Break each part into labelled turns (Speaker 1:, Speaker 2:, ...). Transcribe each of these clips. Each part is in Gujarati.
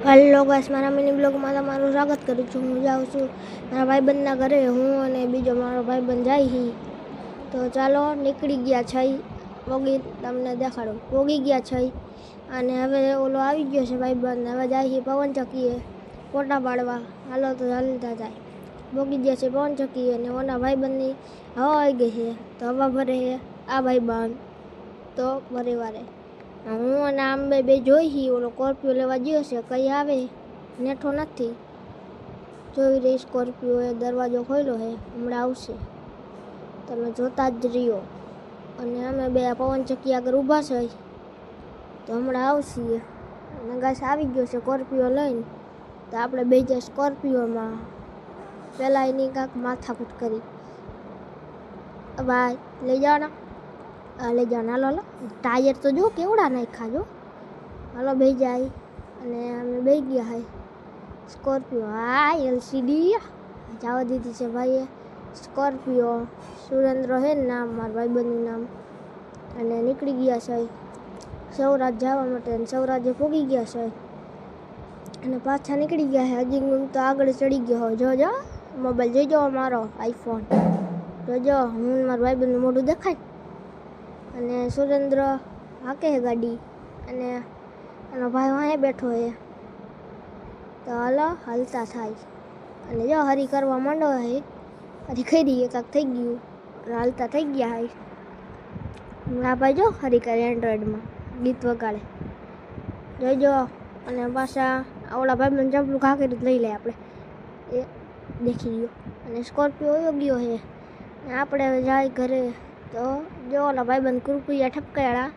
Speaker 1: હેલો ગાઈસ, મારા મિની બ્લોગમાં તમારું સ્વાગત કરું છું. હું જાઉં છું મારા ભાઈબંધના ઘરે. હું અને બીજો મારો ભાઈબંધ જાય હી. તો ચાલો નીકળી ગયા છે. પોગી તમને દેખાડું. પોગી ગયા છે અને હવે ઓલો આવી ગયો છે ભાઈબંધ. હવે જાય છે પવનચક્કીએ ફોટા પાડવા. હાલો તો ચાલતા જાય. પોગી ગયા છે પવનચક્કીએ અને ઓના ભાઈબંધની હવા આવી ગઈ છે. તો હવા ભરે છે આ ભાઈબંધ તો પરિવારે. હું અને આમ બે જોઈ હી. ઓલો સ્કોર્પિયો લેવા ગયો છે, કઈ આવે નેઠો નથી. જોઈ રહી સ્કોર્પિયો એ દરવાજો ખોલ્યો છે, હમણાં આવશે, તમે જોતા જ રહ્યો. અને અમે બે પવનચક્કી આગળ ઊભા છે તો હમણાં આવશે. અને ગાઈસ આવી ગયો છે સ્કોર્પિયો લઈને. તો આપણે બે જાય સ્કોર્પિયોમાં. પહેલાં એની કાંક માથાકૂટ કરી. ભાઈ લઈ જાઓ ને, લઈ જાઓ ને, હાલો હાલો. ટાયર તો જો કેવડા નાખ્યા જો. હાલો બે જાય. અને અમે બે ગયા હે સ્કોર્પિયો. હા એલસીડી જવા દીધી છે ભાઈએ સ્કોર્પિયો. સુરેન્દ્ર હે ને નામ, મારા ભાઈબંધનું નામ. અને નીકળી ગયા છે સૌરાજ જવા માટે. અને સૌરાજે પહોંચી ગયા છે અને પાછા નીકળી ગયા છે. હજી હું તો આગળ ચડી ગયો હોય. જોજો મોબાઈલ જોઈજો મારો આઈફોન. જોજો હું મારા ભાઈબંધનું મોઢું દેખાય. અને સુરેન્દ્ર હાકે છે ગાડી અને એનો ભાઈ વાંહે બેઠો છે. તો હાલો હાલતા થાય. અને જો હરી કરવા માંડો છે. હરી કરી કાંક થઈ ગયું અને હાલતા થઈ ગયા છે. આ ભાઈ જો હરી કરે એન્ડ્રોઈડમાં ગીત વગાડે જોઈજો. અને પાછા ઓલા ભાઈબંધ ચપલું ખાકરી લઈ લે આપણે એ દેખી ગયો. અને સ્કોર્પિયો વયો ગયો છે ને આપણે હવે જાય ઘરે. તો જો ઓલા ભાઈબંધ કુરકુરિયા ઠપકાયા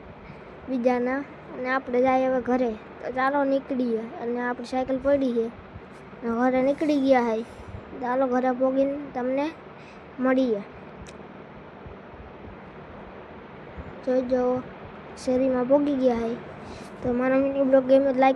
Speaker 1: બીજાના. અને આપણે જાય હવે ઘરે. તો ચાલો નીકળીએ. અને આપણી સાયકલ પડી છે અને ઘરે નીકળી ગયા છે. ચાલો ઘરે પહોંચીને તમને મળીએ. જોઈજો શેરીમાં પહોંચી ગયા છે. તો મારા મિની બ્લોગ ગમે તો લાઈક